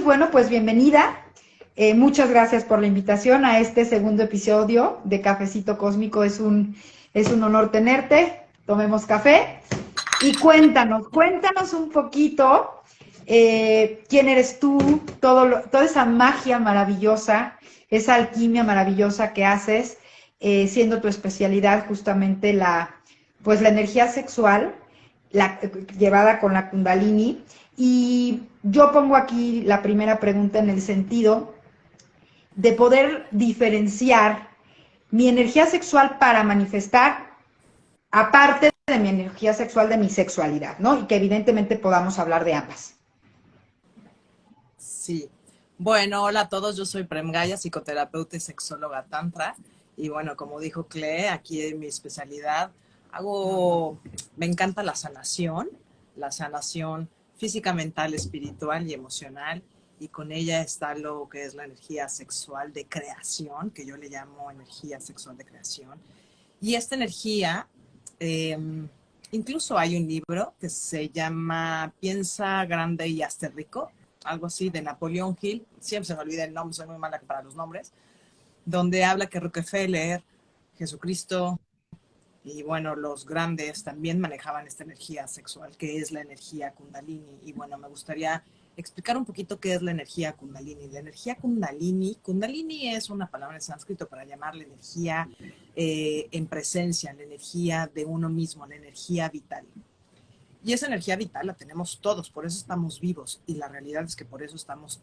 bueno, pues bienvenida. Muchas gracias por la invitación a este segundo episodio de Cafecito Cósmico. Es un honor tenerte. Tomemos café y cuéntanos un poquito quién eres tú, toda esa magia maravillosa, esa alquimia maravillosa que haces, siendo tu especialidad justamente la energía sexual, llevada con la Kundalini. Y yo pongo aquí la primera pregunta en el sentido de poder diferenciar mi energía sexual para manifestar, aparte de mi energía sexual, de mi sexualidad, ¿no? Y que evidentemente podamos hablar de ambas. Sí. Bueno, hola a todos, yo soy Prem Gaya, psicoterapeuta y sexóloga tantra. Y bueno, como dijo Cle, aquí en mi especialidad me encanta la sanación física, mental, espiritual y emocional. Y con ella está lo que es la energía sexual de creación, que yo le llamo energía sexual de creación. Y esta energía, eh, incluso hay un libro que se llama Piensa grande y hazte rico, algo así, de Napoleón Hill, siempre se me olvida el nombre, soy muy mala para los nombres, donde habla que Rockefeller, Jesucristo y bueno, los grandes también manejaban esta energía sexual, que es la energía Kundalini. Y bueno, me gustaría explicar un poquito qué es la energía Kundalini. La energía Kundalini es una palabra en sánscrito para llamar la energía en presencia, la energía de uno mismo, la energía vital. Y esa energía vital la tenemos todos, por eso estamos vivos. Y la realidad es que por eso estamos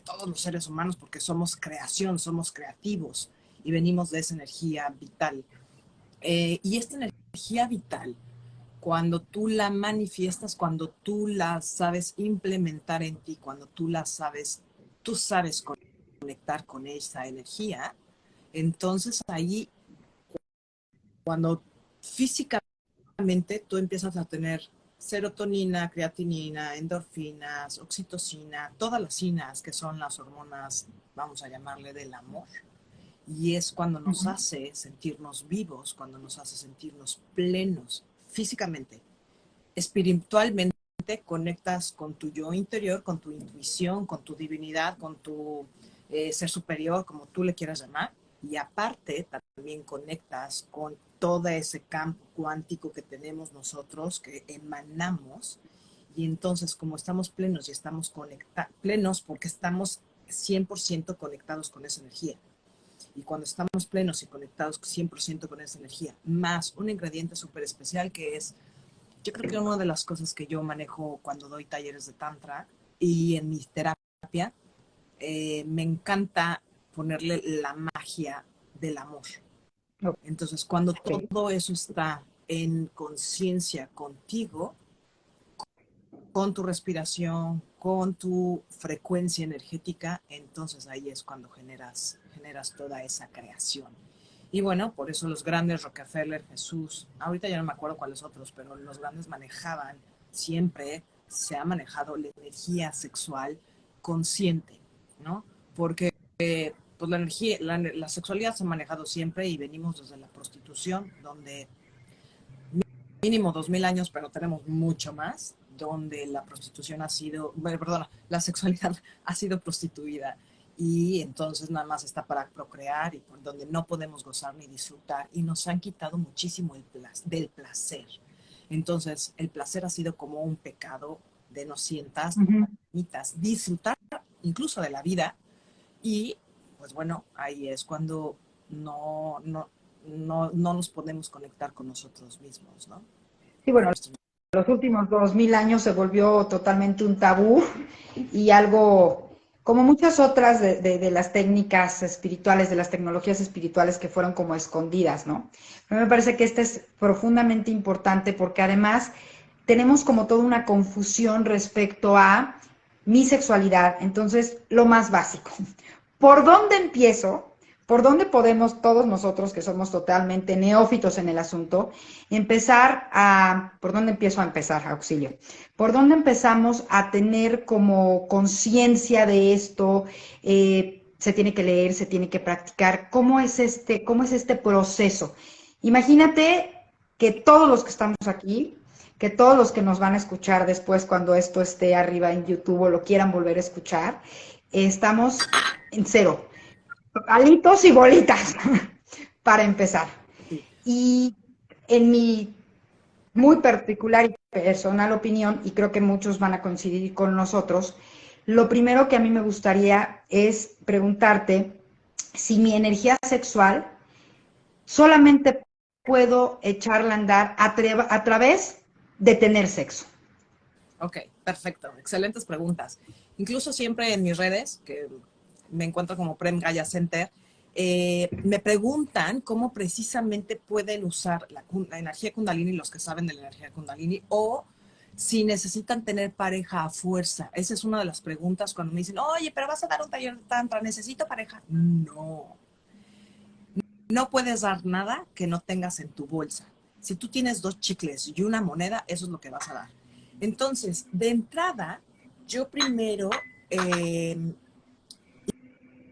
todos los seres humanos, porque somos creación, somos creativos y venimos de esa energía vital. Y esta energía vital, cuando tú la manifiestas, cuando tú la sabes implementar en ti, cuando tú sabes conectar con esa energía, entonces ahí, cuando físicamente tú empiezas a tener serotonina, creatinina, endorfinas, oxitocina, todas las cinas que son las hormonas, vamos a llamarle, del amor. Y es cuando nos hace sentirnos vivos, cuando nos hace sentirnos plenos físicamente. Espiritualmente conectas con tu yo interior, con tu intuición, con tu divinidad, con tu ser superior, como tú le quieras llamar. Y aparte también conectas con todo ese campo cuántico que tenemos nosotros, que emanamos. Y entonces, como estamos plenos y estamos plenos porque estamos 100% conectados con esa energía. Y cuando estamos plenos y conectados 100% con esa energía, más un ingrediente súper especial que es, yo creo que una de las cosas que yo manejo cuando doy talleres de tantra y en mi terapia, me encanta ponerle la magia del amor. Entonces, cuando todo eso está en conciencia contigo, con tu respiración, con tu frecuencia energética, entonces ahí es cuando generas toda esa creación. Y bueno, por eso los grandes, Rockefeller, Jesús, ahorita ya no me acuerdo cuáles otros, pero los grandes manejaban, siempre se ha manejado la energía sexual consciente, ¿no? Porque pues la energía, la sexualidad se ha manejado siempre y venimos desde la prostitución, donde mínimo 2000 años, pero tenemos mucho más, donde la prostitución ha sido, bueno, perdona, la sexualidad ha sido prostituida y entonces nada más está para procrear y por donde no podemos gozar ni disfrutar y nos han quitado muchísimo del placer. Entonces el placer ha sido como un pecado de no sientas, disfrutar incluso de la vida y pues bueno, ahí es cuando no nos podemos conectar con nosotros mismos, ¿no? Sí, bueno, los últimos 2000 años se volvió totalmente un tabú y algo, como muchas otras de las técnicas espirituales, de las tecnologías espirituales que fueron como escondidas, ¿no? A mí me parece que este es profundamente importante porque además tenemos como toda una confusión respecto a mi sexualidad. Entonces, lo más básico, ¿por dónde empiezo? ¿Por dónde podemos todos nosotros, que somos totalmente neófitos en el asunto, por dónde empiezo a empezar, auxilio? ¿Por dónde empezamos a tener como conciencia de esto? Se tiene que leer, se tiene que practicar. ¿Cómo es este proceso? Imagínate que todos los que estamos aquí que todos los que nos van a escuchar después cuando esto esté arriba en YouTube o lo quieran volver a escuchar, estamos en cero, palitos y bolitas para empezar. Sí. Y en mi muy particular y personal opinión, y creo que muchos van a coincidir con nosotros, lo primero que a mí me gustaría es preguntarte si mi energía sexual solamente puedo echarla a andar a través de tener sexo. Ok, perfecto. Excelentes preguntas. Incluso siempre en mis redes, que me encuentro como Prem Gaya Center, me preguntan cómo precisamente pueden usar la energía Kundalini, los que saben de la energía Kundalini, o si necesitan tener pareja a fuerza. Esa es una de las preguntas cuando me dicen, oye, pero vas a dar un taller de tantra, ¿necesito pareja? No. No puedes dar nada que no tengas en tu bolsa. Si tú tienes 2 chicles y una moneda, eso es lo que vas a dar. Entonces, de entrada, yo primero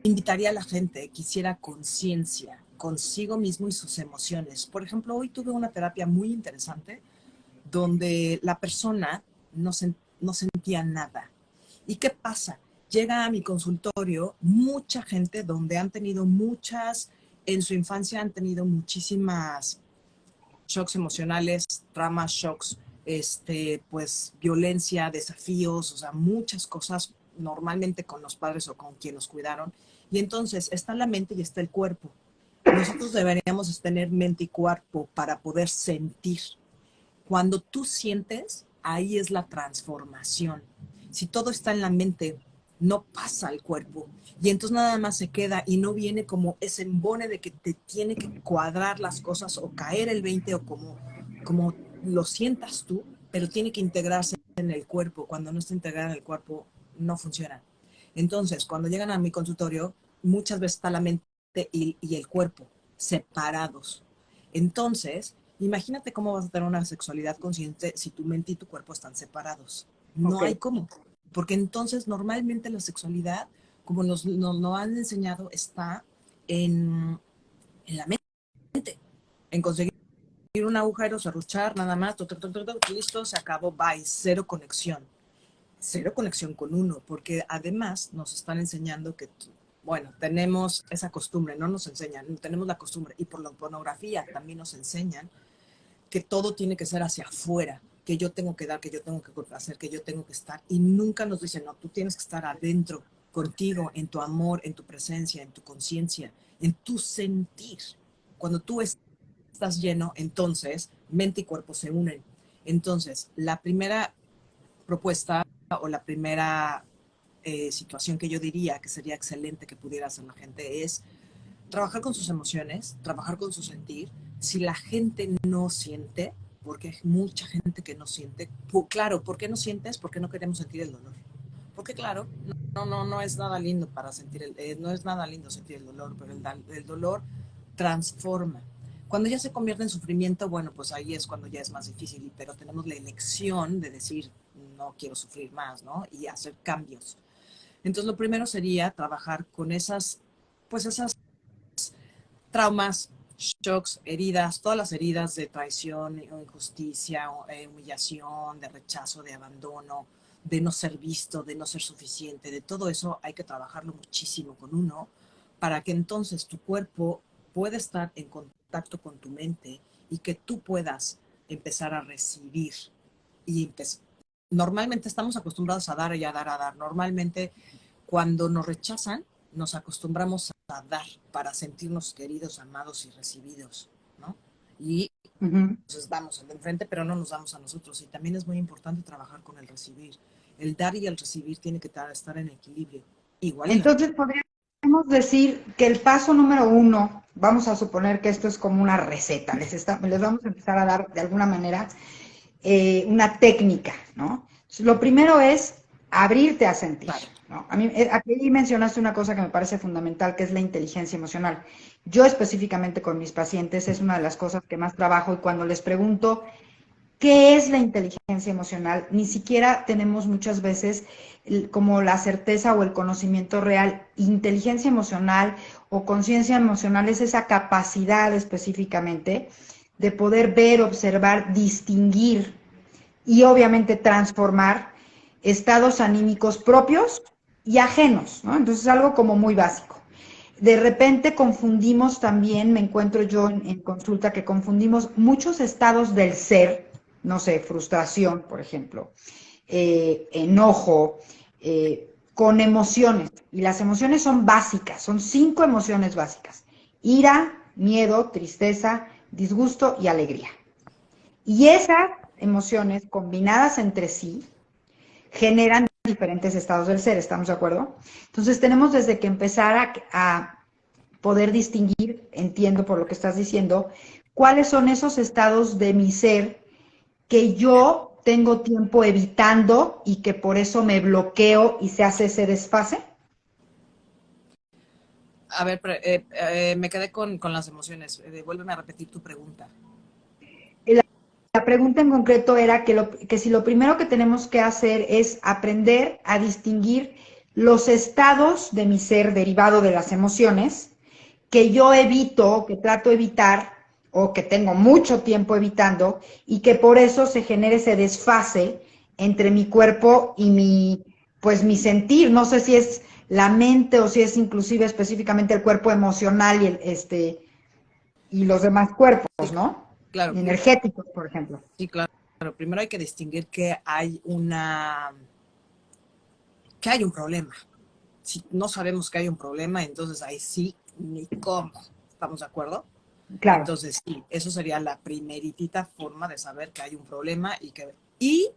invitaría a la gente que hiciera conciencia consigo mismo y sus emociones. Por ejemplo, hoy tuve una terapia muy interesante donde la persona no sentía nada. ¿Y qué pasa? Llega a mi consultorio mucha gente donde han tenido en su infancia han tenido muchísimas shocks emocionales, traumas, shocks, pues violencia, desafíos, o sea, muchas cosas normalmente con los padres o con quienes nos cuidaron. Y entonces está la mente y está el cuerpo. Nosotros deberíamos tener mente y cuerpo para poder sentir. Cuando tú sientes, ahí es la transformación. Si todo está en la mente, no pasa al cuerpo. Y entonces nada más se queda y no viene como ese embone de que te tiene que cuadrar las cosas o caer el 20 o como lo sientas tú, pero tiene que integrarse en el cuerpo. Cuando no está integrado en el cuerpo, no funciona. Entonces, cuando llegan a mi consultorio, muchas veces está la mente y el cuerpo separados. Entonces, imagínate cómo vas a tener una sexualidad consciente si tu mente y tu cuerpo están separados. No hay cómo. Porque entonces normalmente la sexualidad, como nos han enseñado, está en la mente, en conseguir un agujero, serruchar, nada más, listo, se acabó, bye, cero conexión con uno, porque además nos están enseñando que, bueno, tenemos esa costumbre, no nos enseñan, tenemos la costumbre, y por la pornografía también nos enseñan que todo tiene que ser hacia afuera, que yo tengo que dar, que yo tengo que hacer, que yo tengo que estar, y nunca nos dicen, no, tú tienes que estar adentro, contigo, en tu amor, en tu presencia, en tu conciencia, en tu sentir. Cuando tú estás lleno, entonces mente y cuerpo se unen. Entonces, la primera propuesta o la primera situación que yo diría que sería excelente que pudiera hacer la gente es trabajar con sus emociones, trabajar con su sentir. Si la gente no siente, porque hay mucha gente que no siente, claro, ¿por qué no sientes? Porque no queremos sentir el dolor. Porque claro, no es nada lindo para sentir no es nada lindo sentir el dolor, pero el dolor transforma. Cuando ya se convierte en sufrimiento, bueno, pues ahí es cuando ya es más difícil, pero tenemos la elección de decir, no quiero sufrir más, ¿no? Y hacer cambios. Entonces, lo primero sería trabajar con esas traumas, shocks, heridas, todas las heridas de traición, injusticia, humillación, de rechazo, de abandono, de no ser visto, de no ser suficiente, de todo eso hay que trabajarlo muchísimo con uno para que entonces tu cuerpo pueda estar en contacto con tu mente y que tú puedas empezar a recibir. Y normalmente estamos acostumbrados a dar y a dar, a dar. Normalmente cuando nos rechazan, nos acostumbramos a dar para sentirnos queridos, amados y recibidos, ¿no? Y entonces damos al de enfrente, pero no nos damos a nosotros. Y también es muy importante trabajar con el recibir. El dar y el recibir tiene que estar en equilibrio. Igual en Entonces podríamos decir que el paso número 1, vamos a suponer que esto es como una receta, les vamos a empezar a dar de alguna manera una técnica, ¿no? Lo primero es abrirte a sentir, claro. ¿no? Aquí mencionaste una cosa que me parece fundamental, que es la inteligencia emocional. Yo específicamente con mis pacientes es una de las cosas que más trabajo y cuando les pregunto qué es la inteligencia emocional, ni siquiera tenemos muchas veces como la certeza o el conocimiento real. Inteligencia emocional o conciencia emocional es esa capacidad específicamente de poder ver, observar, distinguir y obviamente transformar estados anímicos propios y ajenos, ¿no? Entonces es algo como muy básico. De repente confundimos también, me encuentro yo en consulta, que confundimos muchos estados del ser, no sé, frustración, por ejemplo, enojo, con emociones. Y las emociones son básicas, son 5 emociones básicas: ira, miedo, tristeza, disgusto y alegría. Y esas emociones combinadas entre sí generan diferentes estados del ser, ¿estamos de acuerdo? Entonces tenemos desde que empezar a poder distinguir, entiendo por lo que estás diciendo, cuáles son esos estados de mi ser que yo tengo tiempo evitando y que por eso me bloqueo y se hace ese desfase. A ver, me quedé con las emociones. Vuélveme a repetir tu pregunta. La pregunta en concreto era que si lo primero que tenemos que hacer es aprender a distinguir los estados de mi ser derivado de las emociones que yo evito, que trato de evitar o que tengo mucho tiempo evitando y que por eso se genere ese desfase entre mi cuerpo y pues mi sentir. No sé si es la mente o si es inclusive específicamente el cuerpo emocional y los demás cuerpos, Sí, ¿no? claro, Energéticos, por ejemplo. sí, claro. Primero hay que distinguir que hay un problema. Si no sabemos que hay un problema, entonces ahí sí, ni cómo. ¿Estamos de acuerdo? Claro. Entonces sí, eso sería la primeritita forma de saber que hay un problema y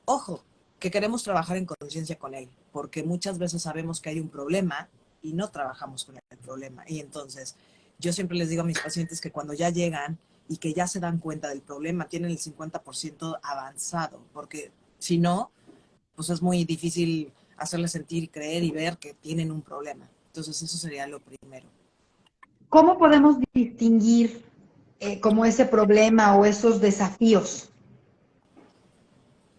ojo, que queremos trabajar en conciencia con él, porque muchas veces sabemos que hay un problema y no trabajamos con el problema. Y entonces yo siempre les digo a mis pacientes que cuando ya llegan y que ya se dan cuenta del problema, tienen el 50% avanzado, porque si no, pues es muy difícil hacerles sentir, creer y ver que tienen un problema. Entonces eso sería lo primero. ¿Cómo podemos distinguir como ese problema o esos desafíos?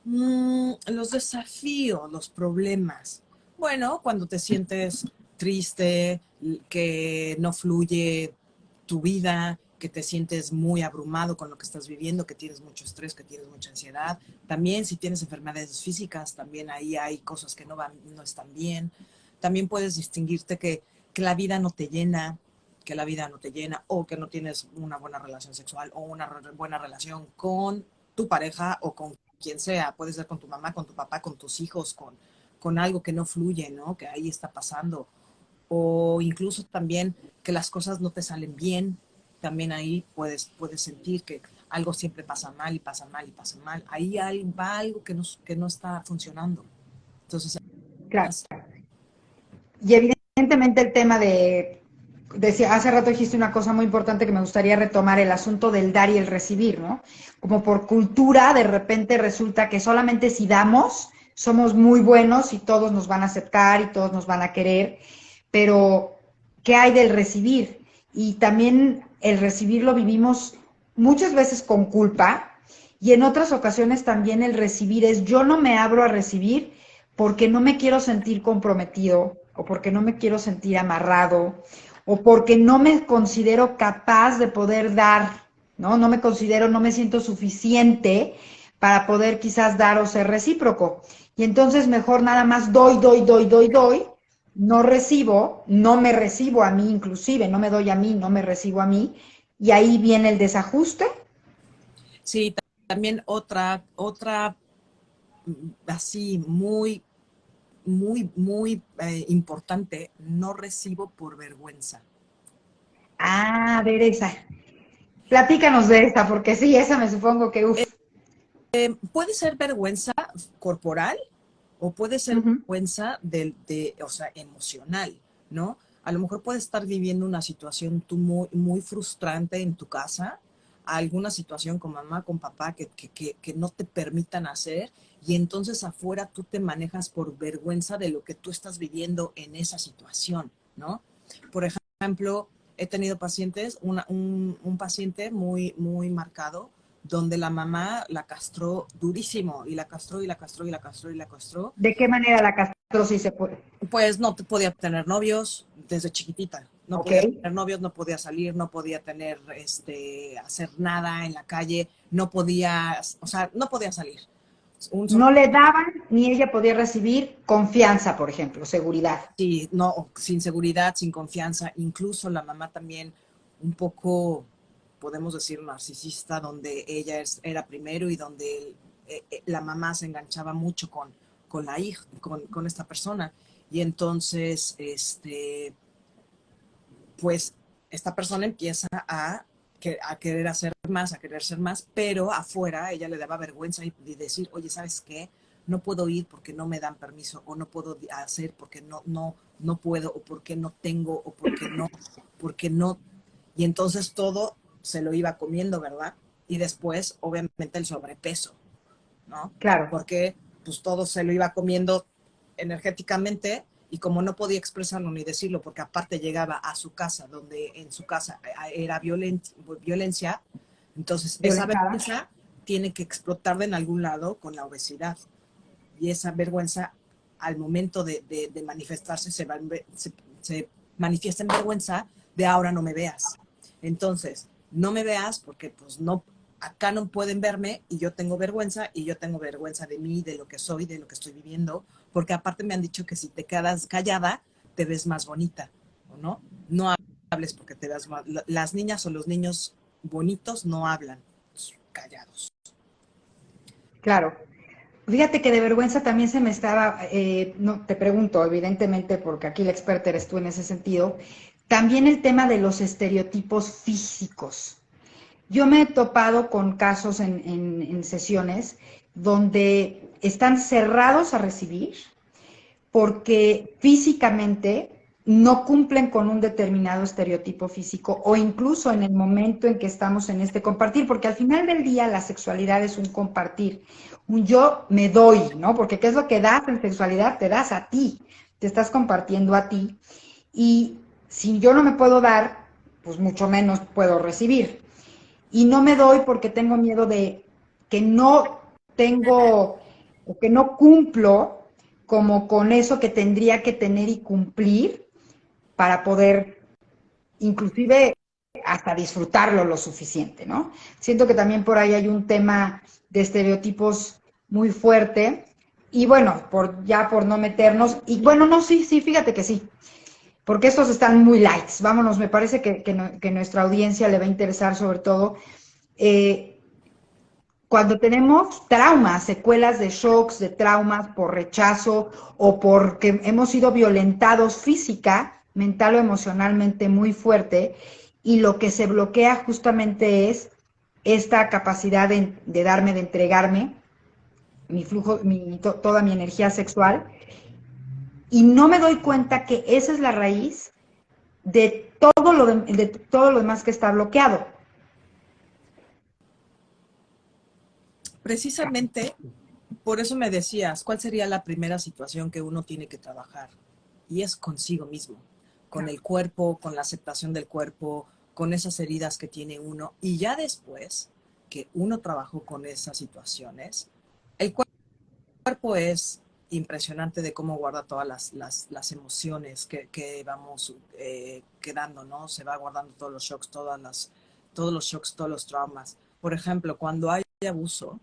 Los desafíos, los problemas. Bueno, cuando te sientes triste, que no fluye tu vida, que te sientes muy abrumado con lo que estás viviendo, que tienes mucho estrés, que tienes mucha ansiedad. También si tienes enfermedades físicas, también ahí hay cosas que no están bien. También puedes distinguirte que la vida no te llena, que la vida no te llena, o que no tienes una buena relación sexual o una buena relación con tu pareja o con quien sea. Puede ser con tu mamá, con tu papá, con tus hijos, con algo que no fluye, ¿no? Que ahí está pasando. O incluso también que las cosas no te salen bien. También ahí puedes sentir que algo siempre pasa mal y pasa mal y pasa mal. Ahí va algo que no está funcionando. Entonces, Claro. Y evidentemente el tema decía, hace rato dijiste una cosa muy importante que me gustaría retomar, el asunto del dar y el recibir, ¿no? Como por cultura, de repente resulta que solamente si damos, somos muy buenos y todos nos van a aceptar y todos nos van a querer, pero ¿qué hay del recibir? Y también el recibir lo vivimos muchas veces con culpa y en otras ocasiones también el recibir es yo no me abro a recibir porque no me quiero sentir comprometido o porque no me quiero sentir amarrado o porque no me considero capaz de poder dar, ¿no? No me considero, no me siento suficiente para poder quizás dar o ser recíproco. Y entonces mejor nada más doy, no recibo, no me recibo a mí inclusive, no me doy a mí, no me recibo a mí, y ahí viene el desajuste. sí, también otra así muy importante, no recibo por vergüenza. Ah, a ver esa. Platícanos de esta, porque sí, esa me supongo que, uff. Puede ser vergüenza corporal o puede ser Uh-huh. vergüenza o sea, emocional, ¿no? A lo mejor puedes estar viviendo una situación tú muy frustrante en tu casa, alguna situación con mamá, con papá que no te permitan hacer y entonces afuera tú te manejas por vergüenza de lo que tú estás viviendo en esa situación, ¿no? Por ejemplo, he tenido pacientes, un paciente muy marcado donde la mamá la castró durísimo y la castró y la castró y la castró y la castró. ¿De qué manera la castrosis se puede? Pues no podía tener novios desde chiquitita, no Ok, podía tener novios, no podía salir, no podía hacer nada en la calle, no podía, o sea, no podía salir. Un No solo, le daban ni ella podía recibir confianza, por ejemplo, seguridad. sí, no, sin seguridad, sin confianza, incluso la mamá también un poco, podemos decir, narcisista, donde ella era primero y donde la mamá se enganchaba mucho con la hija, con esta persona. Y entonces, pues esta persona empieza a querer hacer más, a querer ser más, pero afuera ella le daba vergüenza y decir, oye, ¿sabes qué? No puedo ir porque no me dan permiso, o no puedo hacer porque no puedo, o porque no tengo, o porque no. Y entonces todo se lo iba comiendo, ¿verdad? Y después, obviamente, el sobrepeso, ¿no? Claro, Porque pues todo se lo iba comiendo energéticamente y como no podía expresarlo ni decirlo, porque aparte llegaba a su casa, donde en su casa era violencia, entonces esa violentada. vergüenza tiene que explotar de en algún lado con la obesidad. Y esa vergüenza, al momento de manifestarse, se manifiesta en vergüenza de ahora no me veas. Entonces, no me veas porque pues no, acá no pueden verme y yo tengo vergüenza y yo tengo vergüenza de mí, de lo que soy, de lo que estoy viviendo, porque aparte me han dicho que si te quedas callada, te ves más bonita, ¿o no? No hables porque te veas más. Las niñas o los niños bonitos no hablan, callados. Claro. Fíjate que de vergüenza también se me estaba, no, te pregunto, evidentemente, porque aquí la experta eres tú en ese sentido, también el tema de los estereotipos físicos. Yo me he topado con casos en sesiones donde están cerrados a recibir porque físicamente no cumplen con un determinado estereotipo físico o incluso en el momento en que estamos en este compartir, porque al final del día la sexualidad es un compartir, un yo me doy, ¿no? Porque ¿qué es lo que das en sexualidad? Te das a ti, te estás compartiendo a ti y si yo no me puedo dar, pues mucho menos puedo recibir. Y no me doy porque tengo miedo de que no tengo o que no cumplo como con eso que tendría que tener y cumplir para poder inclusive hasta disfrutarlo lo suficiente, ¿no? Siento que también por ahí hay un tema de estereotipos muy fuerte y bueno, por no meternos, y bueno, no, sí, sí, fíjate que sí, porque estos están muy lights, vámonos, me parece que nuestra audiencia le va a interesar sobre todo eh, cuando tenemos traumas, secuelas de shocks, de traumas por rechazo o porque hemos sido violentados física, mental o emocionalmente muy fuerte, y lo que se bloquea justamente es esta capacidad de darme, de entregarme, mi flujo, toda mi energía sexual, y no me doy cuenta que esa es la raíz de todo lo demás que está bloqueado. Precisamente por eso me decías, ¿cuál sería la primera situación que uno tiene que trabajar? Y es consigo mismo, con el cuerpo, con la aceptación del cuerpo, con esas heridas que tiene uno. Y ya después que uno trabajó con esas situaciones, el cuerpo es impresionante de cómo guarda todas las emociones que vamos quedando, ¿no? Se va guardando todos los shocks, todos los shocks, todos los traumas. Por ejemplo, cuando hay abuso,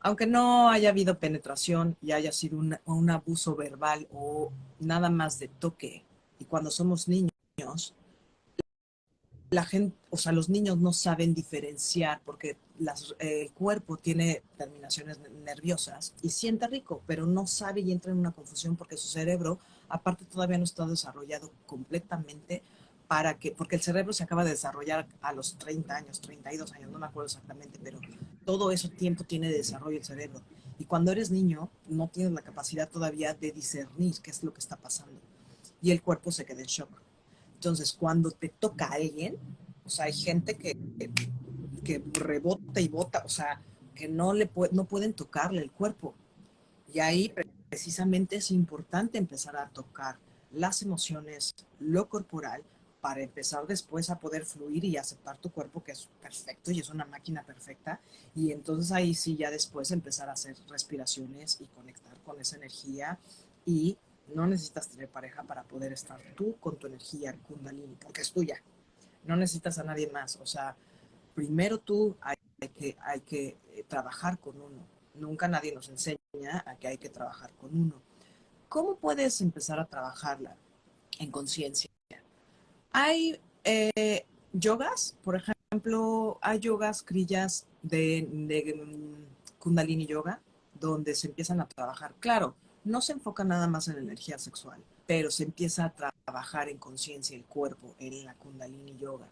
aunque no haya habido penetración y haya sido un abuso verbal o nada más de toque, y cuando somos niños, la gente, o sea, los niños no saben diferenciar porque el cuerpo tiene terminaciones nerviosas y siente rico, pero no sabe y entra en una confusión porque su cerebro, aparte, todavía no está desarrollado completamente porque el cerebro se acaba de desarrollar a los 30 años, 32 años, no me acuerdo exactamente, pero todo ese tiempo tiene de desarrollo el cerebro. Y cuando eres niño, no tienes la capacidad todavía de discernir qué es lo que está pasando. Y el cuerpo se queda en shock. Entonces, cuando te toca a alguien, o sea, hay gente que rebota y bota, o sea, que no pueden tocarle el cuerpo. Y ahí precisamente es importante empezar a tocar las emociones, lo corporal, para empezar después a poder fluir y aceptar tu cuerpo, que es perfecto y es una máquina perfecta. Y entonces ahí sí ya después empezar a hacer respiraciones y conectar con esa energía. Y no necesitas tener pareja para poder estar tú con tu energía kundalini, porque es tuya. No necesitas a nadie más. O sea, primero tú hay que trabajar con uno. nunca nadie nos enseña a que hay que trabajar con uno. ¿Cómo puedes empezar a trabajarla en conciencia? Hay yogas, por ejemplo, hay yogas, crillas de Kundalini Yoga, donde se empiezan a trabajar. Claro, no se enfoca nada más en la energía sexual, pero se empieza a trabajar en conciencia el cuerpo en la Kundalini Yoga.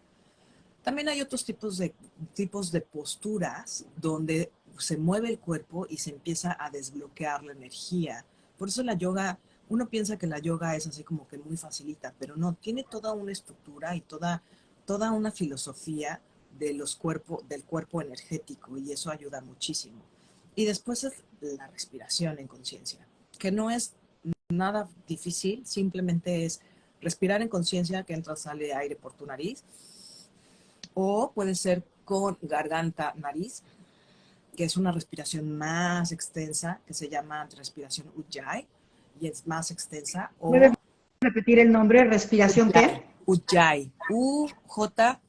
También hay otros tipos de posturas donde se mueve el cuerpo y se empieza a desbloquear la energía. Por eso la yoga, uno piensa que la yoga es así como que muy facilita, pero no, tiene toda una estructura y toda una filosofía del cuerpo energético, y eso ayuda muchísimo. Y después es la respiración en conciencia, que no es nada difícil, simplemente es respirar en conciencia, que entra, sale aire por tu nariz, o puede ser con garganta, nariz, que es una respiración más extensa, que se llama respiración Ujjayi, y es más extensa. O ¿puedes repetir el nombre? ¿Respiración qué? Ujjayi. U-J,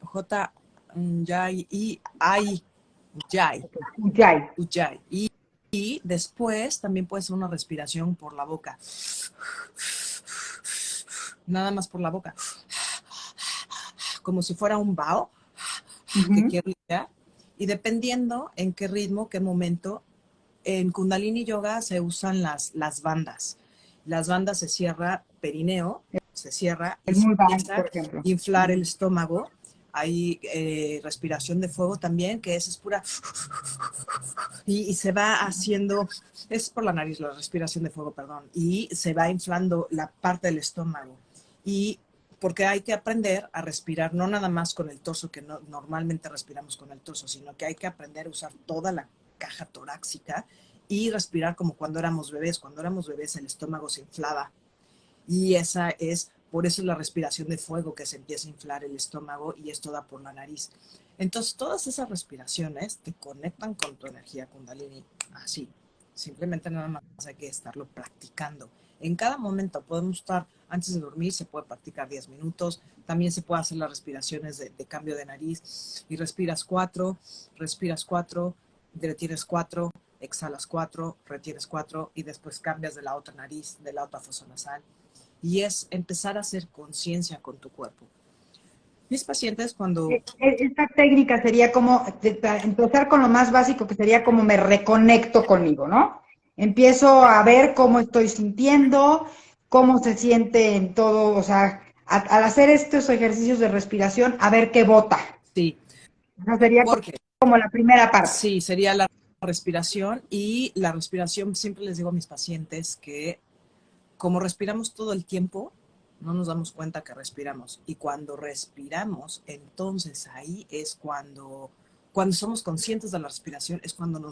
J, J-I-I, Ujjayi. Ujjayi. Ujjayi. Y después también puede ser una respiración por la boca. Nada más por la boca. Como si fuera un bao que quiero ir. Y dependiendo en qué ritmo, qué momento, en Kundalini Yoga se usan las bandas. Las bandas se cierra perineo, se cierra y se empieza a inflar el estómago. Hay respiración de fuego también, que es pura... Y se va haciendo... Es por la nariz la respiración de fuego, perdón. Y se va inflando la parte del estómago. Y porque hay que aprender a respirar, no nada más con el torso, que no, normalmente respiramos con el torso, sino que hay que aprender a usar toda la caja torácica y respirar como cuando éramos bebés. Cuando éramos bebés el estómago se inflaba, y por eso es la respiración de fuego, que se empieza a inflar el estómago, y es toda por la nariz. Entonces todas esas respiraciones te conectan con tu energía Kundalini, así. Simplemente nada más hay que estarlo practicando. En cada momento podemos estar, antes de dormir se puede practicar 10 minutos, también se puede hacer las respiraciones de cambio de nariz, y respiras 4, retienes 4, exhalas 4, retienes 4, y después cambias de la otra nariz, de la otra fosa nasal, y es empezar a hacer conciencia con tu cuerpo. Mis pacientes cuando... Esta técnica sería como, para empezar con lo más básico, que sería como me reconecto conmigo, ¿no? Empiezo a ver cómo estoy sintiendo, cómo se siente en todo, o sea, al hacer estos ejercicios de respiración, a ver qué bota. Sí. Esa sería como la primera parte. Sí, sería la respiración, y la respiración, siempre les digo a mis pacientes que como respiramos todo el tiempo, no nos damos cuenta que respiramos. Y cuando respiramos, entonces ahí es cuando somos conscientes de la respiración, es cuando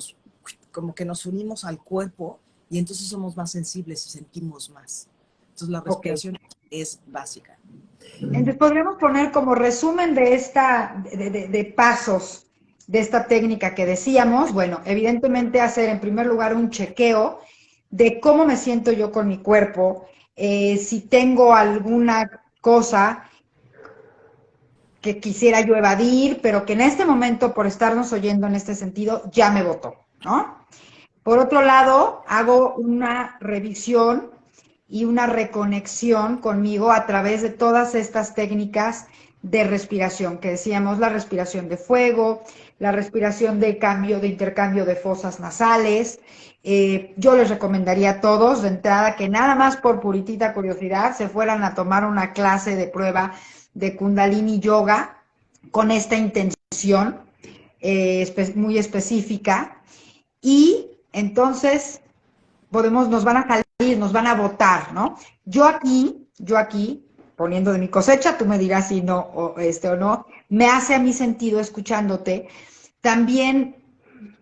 como que nos unimos al cuerpo, y entonces somos más sensibles y sentimos más. Entonces la respiración es básica. Entonces podríamos poner como resumen de de pasos de esta técnica que decíamos. Bueno, evidentemente hacer en primer lugar un chequeo de cómo me siento yo con mi cuerpo, si tengo alguna cosa que quisiera yo evadir, pero que en este momento, por estarnos oyendo en este sentido, ya me botó, ¿no? Por otro lado, hago una revisión y una reconexión conmigo a través de todas estas técnicas de respiración, que decíamos, la respiración de fuego, la respiración de intercambio de fosas nasales. Yo les recomendaría a todos, de entrada, que nada más por puritita curiosidad se fueran a tomar una clase de prueba de Kundalini Yoga con esta intención muy específica, y entonces nos van a salir, nos van a votar, ¿no? Yo aquí, poniendo de mi cosecha, tú me dirás si no o no, me hace a mí sentido, escuchándote, también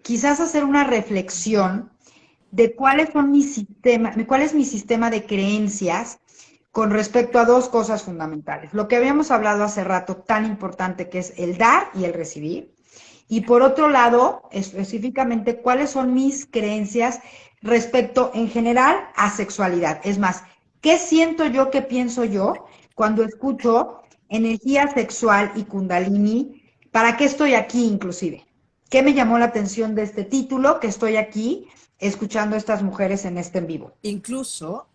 quizás hacer una reflexión de cuál es mi sistema de creencias con respecto a dos cosas fundamentales. Lo que habíamos hablado hace rato, tan importante, que es el dar y el recibir. Y por otro lado, específicamente, cuáles son mis creencias respecto en general a sexualidad. Es más, ¿qué siento yo, qué pienso yo cuando escucho energía sexual y Kundalini? ¿Para qué estoy aquí inclusive? ¿Qué me llamó la atención de este título? Que estoy aquí escuchando a estas mujeres en este en vivo. Incluso,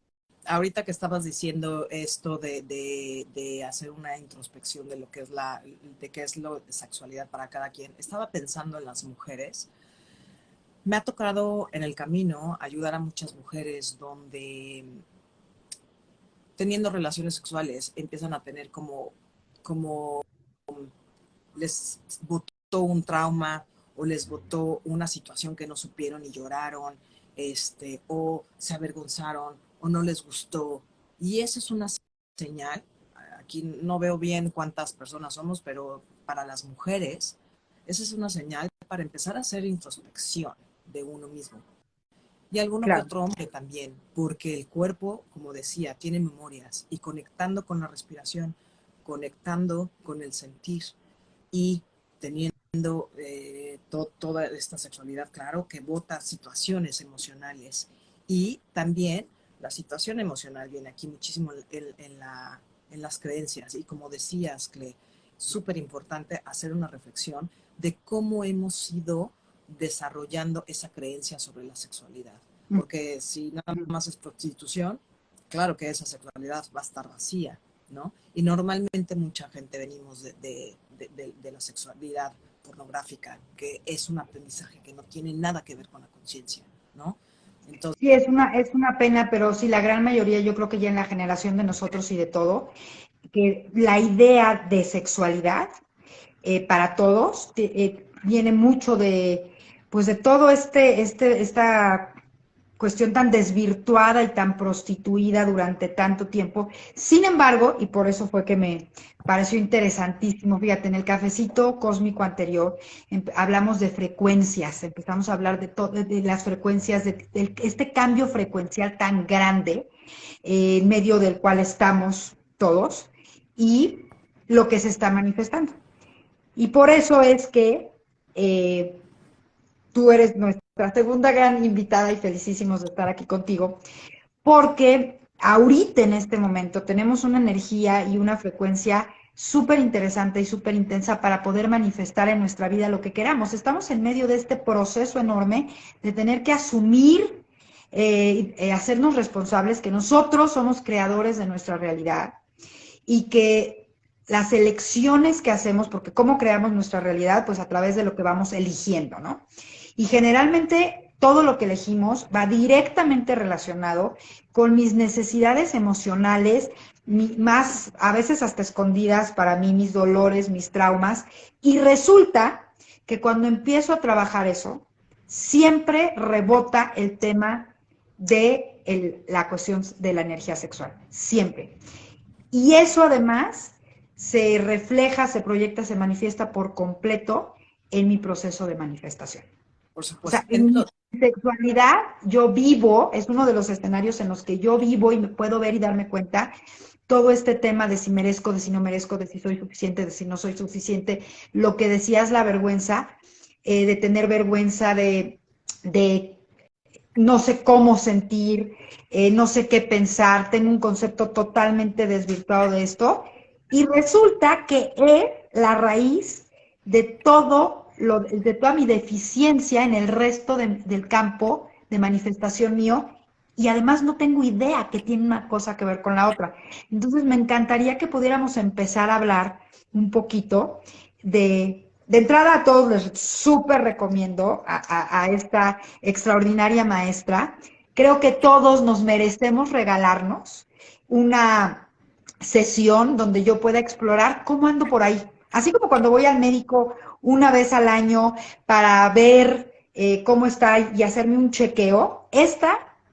ahorita que estabas diciendo esto de hacer una introspección de lo que es de qué es lo de sexualidad para cada quien, estaba pensando en las mujeres. Me ha tocado en el camino ayudar a muchas mujeres donde teniendo relaciones sexuales empiezan a tener como les botó un trauma o les botó una situación que no supieron y lloraron, o se avergonzaron o no les gustó. Y esa es una señal. Aquí no veo bien cuántas personas somos, pero para las mujeres, esa es una señal para empezar a hacer introspección de uno mismo. Y alguno que Claro. otro hombre también, porque el cuerpo, como decía, tiene memorias y conectando con la respiración, conectando con el sentir y teniendo toda esta sexualidad, claro, que bota situaciones emocionales. Y también la situación emocional viene aquí muchísimo en las creencias. Y como decías, Cle, súper importante hacer una reflexión de cómo hemos ido desarrollando esa creencia sobre la sexualidad. Porque si nada más es prostitución, claro que esa sexualidad va a estar vacía, ¿no? Y normalmente mucha gente venimos de la sexualidad pornográfica, que es un aprendizaje que no tiene nada que ver con la conciencia, ¿no? Entonces, Sí, es una pena, pero sí, la gran mayoría, yo creo que ya en la generación de nosotros y de todo, que la idea de sexualidad para todos viene mucho de, pues de todo esta cuestión tan desvirtuada y tan prostituida durante tanto tiempo. Sin embargo, y por eso fue que me pareció interesantísimo, fíjate, en el cafecito cósmico anterior hablamos de frecuencias, empezamos a hablar de las frecuencias, de este cambio frecuencial tan grande en medio del cual estamos todos y lo que se está manifestando. Y por eso es que eh, tú eres nuestra segunda gran invitada y felicísimos de estar aquí contigo, porque ahorita en este momento tenemos una energía y una frecuencia súper interesante y súper intensa para poder manifestar en nuestra vida lo que queramos. Estamos en medio de este proceso enorme de tener que asumir, hacernos responsables que nosotros somos creadores de nuestra realidad y que las elecciones que hacemos, porque cómo creamos nuestra realidad, pues a través de lo que vamos eligiendo, ¿no? Y generalmente todo lo que elegimos va directamente relacionado con mis necesidades emocionales, más a veces hasta escondidas para mí, mis dolores, mis traumas, y resulta que cuando empiezo a trabajar eso, siempre rebota el tema de la cuestión de la energía sexual, siempre. Y eso además se refleja, se proyecta, se manifiesta por completo en mi proceso de manifestación. por O sea, supuesto, en mi sexualidad yo vivo, es uno de los escenarios en los que yo vivo y me puedo ver y darme cuenta todo este tema de si merezco, de si no merezco, de si soy suficiente, de si no soy suficiente, lo que decías, la vergüenza, de tener vergüenza, de no sé cómo sentir, no sé qué pensar, tengo un concepto totalmente desvirtuado de esto, y resulta que es la raíz de de toda mi deficiencia en el resto del campo de manifestación mío, y además no tengo idea que tiene una cosa que ver con la otra. Entonces me encantaría que pudiéramos empezar a hablar un poquito de entrada a todos les súper recomiendo a esta extraordinaria maestra. Creo que todos nos merecemos regalarnos una sesión donde yo pueda explorar cómo ando por ahí. Así como cuando voy al médico una vez al año para ver cómo está y hacerme un chequeo,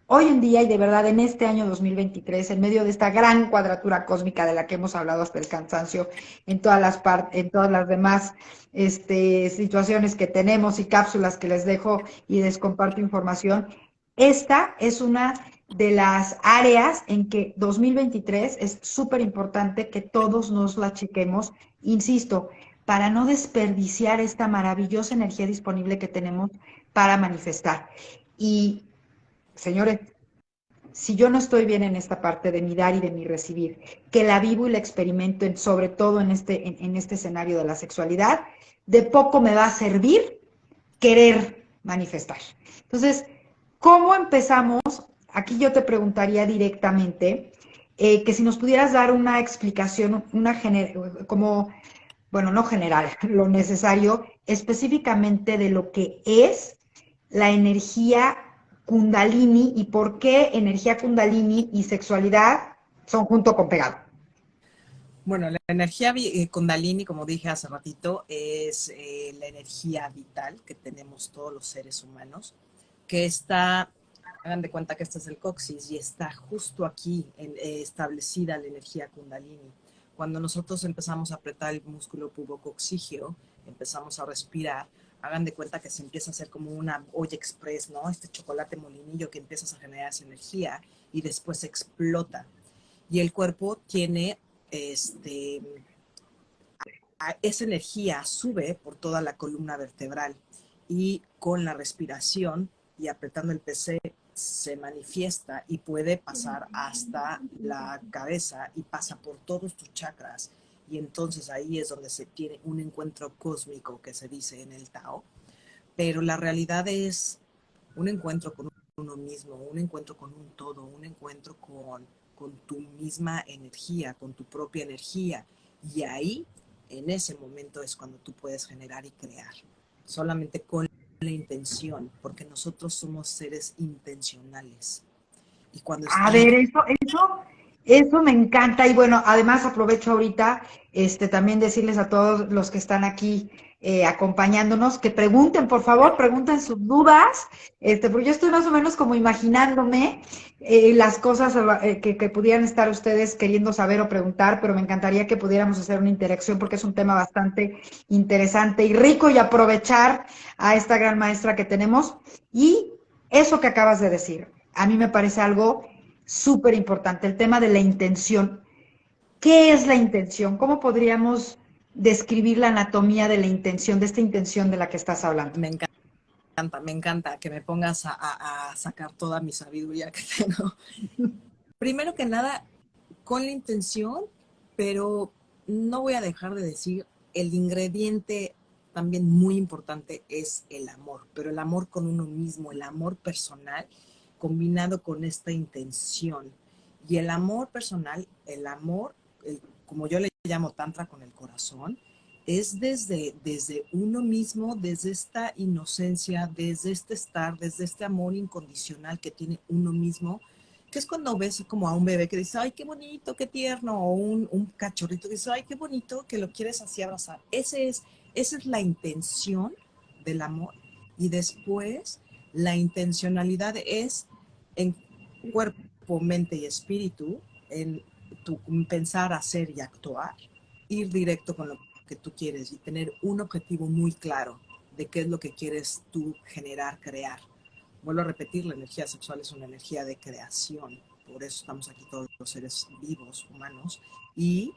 hoy en día y de verdad en este año 2023, en medio de esta gran cuadratura cósmica de la que hemos hablado hasta el cansancio, en todas las demás situaciones que tenemos y cápsulas que les dejo y les comparto información, esta es una de las áreas en que 2023 es súper importante que todos nos la chequemos, insisto, para no desperdiciar esta maravillosa energía disponible que tenemos para manifestar. Y, señores, si yo no estoy bien en esta parte de mi dar y de mi recibir, que la vivo y la experimento, sobre todo en este escenario de la sexualidad, de poco me va a servir querer manifestar. Entonces, ¿cómo empezamos? Aquí yo te preguntaría directamente que si nos pudieras dar una explicación, como, bueno, no general, lo necesario, específicamente de lo que es la energía Kundalini y por qué energía Kundalini y sexualidad son junto con pegado. Bueno, la energía Kundalini, como dije hace ratito, es la energía vital que tenemos todos los seres humanos, que está, hagan de cuenta que este es el coxis y está justo aquí establecida la energía Kundalini. Cuando nosotros empezamos a apretar el músculo pubococcígeo, empezamos a respirar, hagan de cuenta que se empieza a hacer como una olla express, ¿no? Este chocolate molinillo que empiezas a generar esa energía y después explota. Y el cuerpo tiene esa energía sube por toda la columna vertebral y con la respiración y apretando el PC se manifiesta y puede pasar hasta la cabeza y pasa por todos tus chakras. Y entonces ahí es donde se tiene un encuentro cósmico que se dice en el Tao. Pero la realidad es un encuentro con uno mismo, un encuentro con un todo, un encuentro con tu misma energía, con tu propia energía. Y ahí, en ese momento, es cuando tú puedes generar y crear. Solamente con la intención, porque nosotros somos seres intencionales. Y cuando A estamos... ver, eso me encanta. Y bueno, además aprovecho ahorita, también decirles a todos los que están aquí acompañándonos que pregunten, por favor, pregunten sus dudas, porque yo estoy más o menos como imaginándome las cosas que pudieran estar ustedes queriendo saber o preguntar, pero me encantaría que pudiéramos hacer una interacción porque es un tema bastante interesante y rico y aprovechar a esta gran maestra que tenemos. Y eso que acabas de decir, a mí me parece algo súper importante, el tema de la intención. ¿Qué es la intención? ¿Cómo podríamos describir la anatomía de la intención, de esta intención de la que estás hablando? Me encanta que me pongas a sacar toda mi sabiduría que tengo. Primero que nada, con la intención, pero no voy a dejar de decir, el ingrediente también muy importante es el amor, pero el amor con uno mismo, el amor personal combinado con esta intención. Y el amor personal, el amor, como yo le llamo tantra con el corazón, es desde uno mismo, desde esta inocencia, desde este estar, desde este amor incondicional que tiene uno mismo, que es cuando ves como a un bebé que dice, ay, qué bonito, qué tierno, o un cachorrito que dice, ay, qué bonito, que lo quieres así abrazar. Esa es la intención del amor. Y después, la intencionalidad es en cuerpo, mente y espíritu, en tu pensar, hacer y actuar, ir directo con lo que tú quieres y tener un objetivo muy claro de qué es lo que quieres tú generar, crear. Vuelvo a repetir, la energía sexual es una energía de creación, por eso estamos aquí todos los seres vivos, humanos, y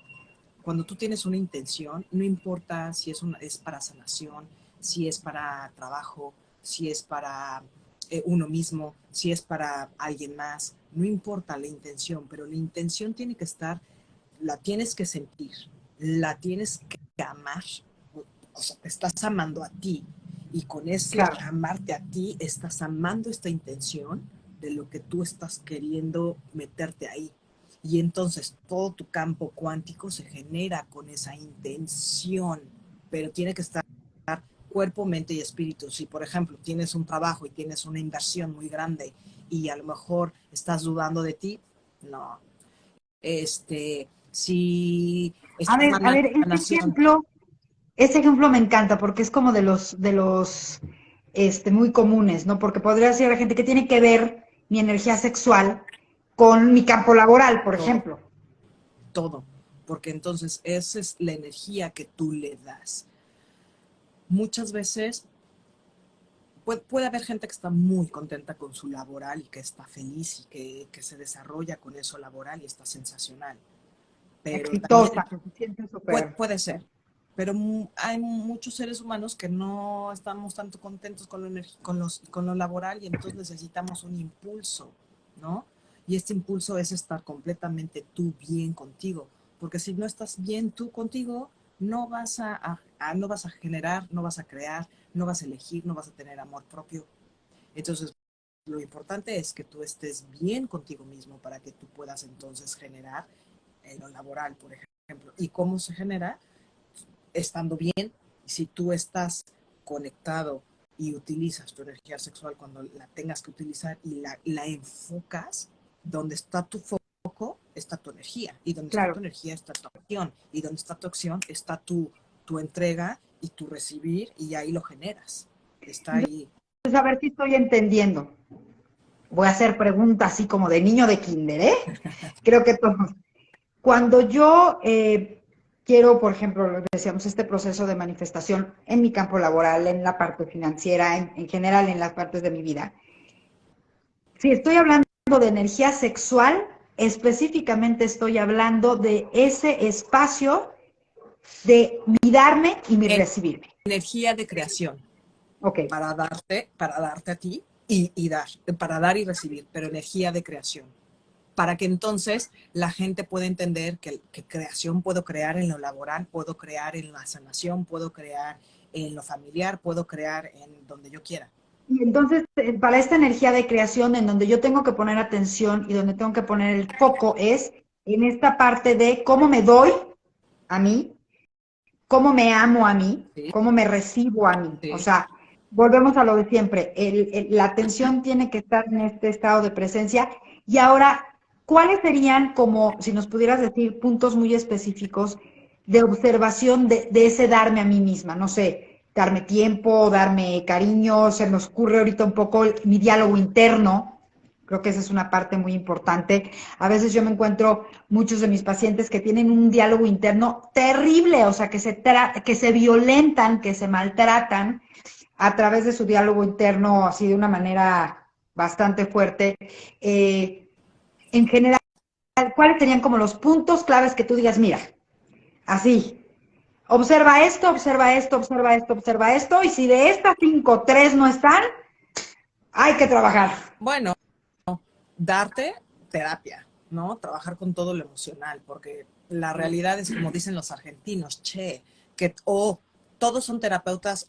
cuando tú tienes una intención, no importa si es para sanación, si es para trabajo, si es para uno mismo, si es para alguien más, no importa la intención, pero la intención tiene que estar, la tienes que sentir, la tienes que amar, o sea, te estás amando a ti y con ese Claro. amarte a ti estás amando esta intención de lo que tú estás queriendo meterte ahí. Y entonces todo tu campo cuántico se genera con esa intención, pero tiene que estar cuerpo, mente y espíritu. Si, por ejemplo, tienes un trabajo y tienes una inversión muy grande y a lo mejor estás dudando de ti, no. Si A estás ver, a ver, sanación, ese ejemplo me encanta porque es como muy comunes, ¿no? Porque podría decir la gente que tiene que ver mi energía sexual con mi campo laboral, por todo, ejemplo. todo, porque entonces esa es la energía que tú le das. Muchas veces puede haber gente que está muy contenta con su laboral y que está feliz y que se desarrolla con eso laboral y está sensacional. Pero Exitosa, también que se siente súper. puede ser. Pero hay muchos seres humanos que no estamos tanto contentos con lo laboral y entonces necesitamos un impulso, ¿no? Y este impulso es estar completamente tú bien contigo. Porque si no estás bien tú contigo, no vas a no vas a generar, no vas a crear, no vas a elegir, no vas a tener amor propio. Entonces, lo importante es que tú estés bien contigo mismo para que tú puedas entonces generar en lo laboral, por ejemplo. ¿Y cómo se genera? Estando bien. Si tú estás conectado y utilizas tu energía sexual cuando la tengas que utilizar y la enfocas, donde está tu foco, está tu energía. Y donde está Claro. tu energía está tu acción. Y donde está tu acción está tu entrega y tu recibir, y ahí lo generas. Está ahí. Entonces, a ver si estoy entendiendo. Voy a hacer preguntas así como de niño de kinder, ¿eh? Creo que todos. Cuando yo quiero, por ejemplo, lo que decíamos, este proceso de manifestación en mi campo laboral, en la parte financiera, en general en las partes de mi vida, si estoy hablando de energía sexual, específicamente estoy hablando de ese espacio de mi darme y mi recibirme. Energía de creación. Ok. Para darte a ti y dar, para dar y recibir, pero energía de creación. Para que entonces la gente pueda entender que creación puedo crear en lo laboral, puedo crear en la sanación, puedo crear en lo familiar, puedo crear en donde yo quiera. Y entonces, para esta energía de creación, en donde yo tengo que poner atención y donde tengo que poner el foco es en esta parte de cómo me doy a mí, cómo me amo a mí, ¿Sí? cómo me recibo a mí. ¿Sí? O sea, volvemos a lo de siempre. La atención tiene que estar en este estado de presencia. Y ahora, ¿cuáles serían, como si nos pudieras decir, puntos muy específicos de observación de ese darme a mí misma? No sé, darme tiempo, darme cariño, se me ocurre ahorita un poco mi diálogo interno. Creo que esa es una parte muy importante. A veces yo me encuentro muchos de mis pacientes que tienen un diálogo interno terrible, o sea, que se violentan, que se maltratan a través de su diálogo interno, así de una manera bastante fuerte. En general, ¿cuáles serían como los puntos claves que tú digas, mira, así, observa esto, observa esto, observa esto, observa esto, y si de estas 5, 3 no están, hay que trabajar? Bueno, darte terapia, ¿no? Trabajar con todo lo emocional, porque la realidad es como dicen los argentinos, che, que todos son terapeutas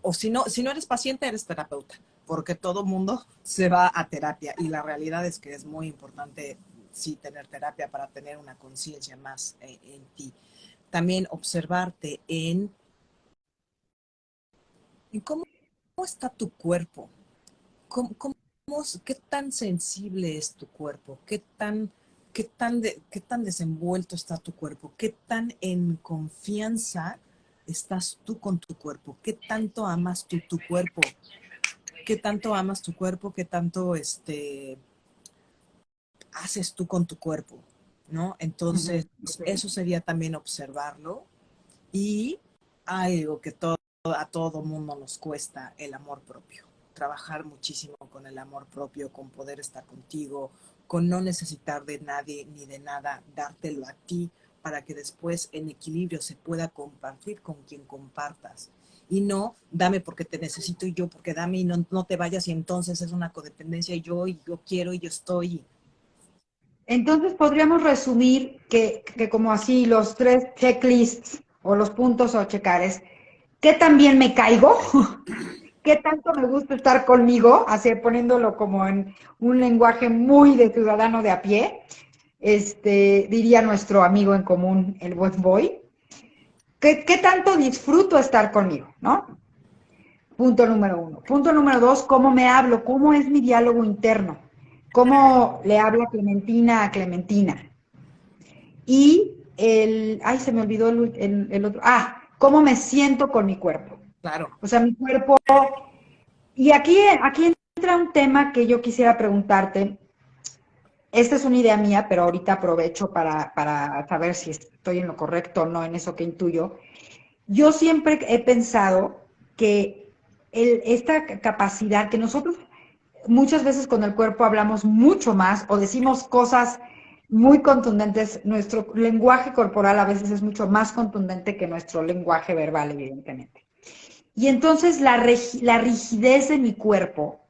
o si no eres paciente, eres terapeuta, porque todo mundo se va a terapia y la realidad es que es muy importante sí tener terapia para tener una conciencia más en ti. También observarte en cómo está tu cuerpo, cómo qué tan sensible es tu cuerpo, qué tan desenvuelto está tu cuerpo, qué tan en confianza estás tú con tu cuerpo, qué tanto amas tú tu cuerpo, qué tanto amas tu cuerpo, qué tanto haces tú con tu cuerpo, ¿no? Entonces, eso sería también observarlo y algo que a todo mundo nos cuesta, el amor propio. Trabajar muchísimo con el amor propio, con poder estar contigo, con no necesitar de nadie ni de nada, dártelo a ti para que después en equilibrio se pueda compartir con quien compartas. Y no, dame porque te necesito y yo porque dame y no te vayas y entonces es una codependencia y yo quiero y yo estoy. Entonces podríamos resumir que como así los 3 checklists o los puntos a checar es, ¿qué tan bien me caigo? ¿Qué tanto me gusta estar conmigo? Así poniéndolo como en un lenguaje muy de ciudadano de a pie, diría nuestro amigo en común, el buen boy. ¿Qué tanto disfruto estar conmigo? ¿No? Punto número 1. Punto número 2, ¿cómo me hablo? ¿Cómo es mi diálogo interno? ¿Cómo le habla Clementina a Clementina? Y se me olvidó el otro. ¿Cómo me siento con mi cuerpo? Claro. O sea, mi cuerpo. Y aquí entra un tema que yo quisiera preguntarte. Esta es una idea mía, pero ahorita aprovecho para saber si estoy en lo correcto o no en eso que intuyo. Yo siempre he pensado que esta capacidad que nosotros muchas veces con el cuerpo hablamos mucho más o decimos cosas muy contundentes. Nuestro lenguaje corporal a veces es mucho más contundente que nuestro lenguaje verbal, evidentemente. Y entonces la rigidez de mi cuerpo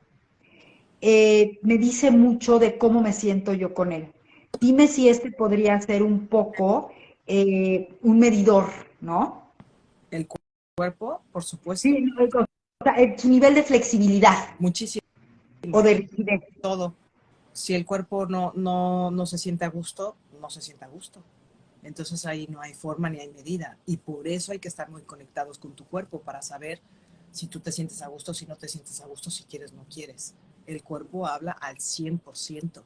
me dice mucho de cómo me siento yo con él. Dime si podría ser un poco un medidor, ¿no? El cuerpo, por supuesto. Sí, o sea, su nivel de flexibilidad Muchísimo. o de rigidez. Todo. Si el cuerpo no se siente a gusto, no se siente a gusto. Entonces ahí no hay forma ni hay medida. Y por eso hay que estar muy conectados con tu cuerpo para saber si tú te sientes a gusto, si no te sientes a gusto, si quieres o no quieres. El cuerpo habla al 100%.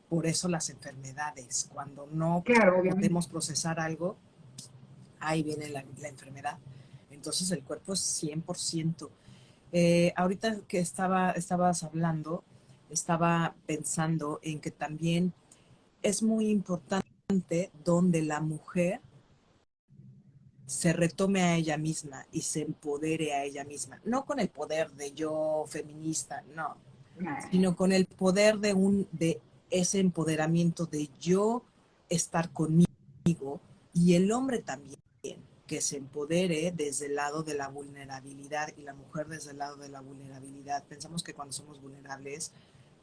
Por eso las enfermedades, cuando no Claro, podemos obviamente. procesar algo, ahí viene la enfermedad. Entonces el cuerpo es 100%. Ahorita que estabas hablando, estaba pensando en que también es muy importante donde la mujer se retome a ella misma y se empodere a ella misma. No con el poder de yo feminista, no, sino con el poder de ese empoderamiento de yo estar conmigo y el hombre también, que se empodere desde el lado de la vulnerabilidad y la mujer desde el lado de la vulnerabilidad. Pensamos que cuando somos vulnerables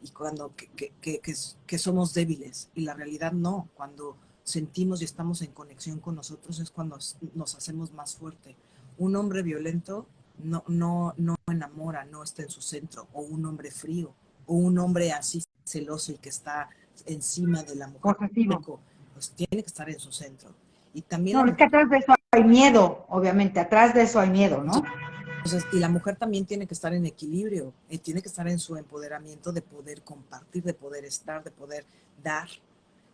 y cuando que somos débiles y la realidad no, cuando sentimos y estamos en conexión con nosotros es cuando nos hacemos más fuerte. Un hombre violento no enamora, no está en su centro, o un hombre frío, o un hombre así celoso y que está encima de la mujer, Posesivo. pues tiene que estar en su centro. Y también No, la es que mujer, atrás de eso hay miedo, obviamente, atrás de eso hay miedo, ¿no? entonces, y la mujer también tiene que estar en equilibrio, tiene que estar en su empoderamiento de poder compartir, de poder estar, de poder dar.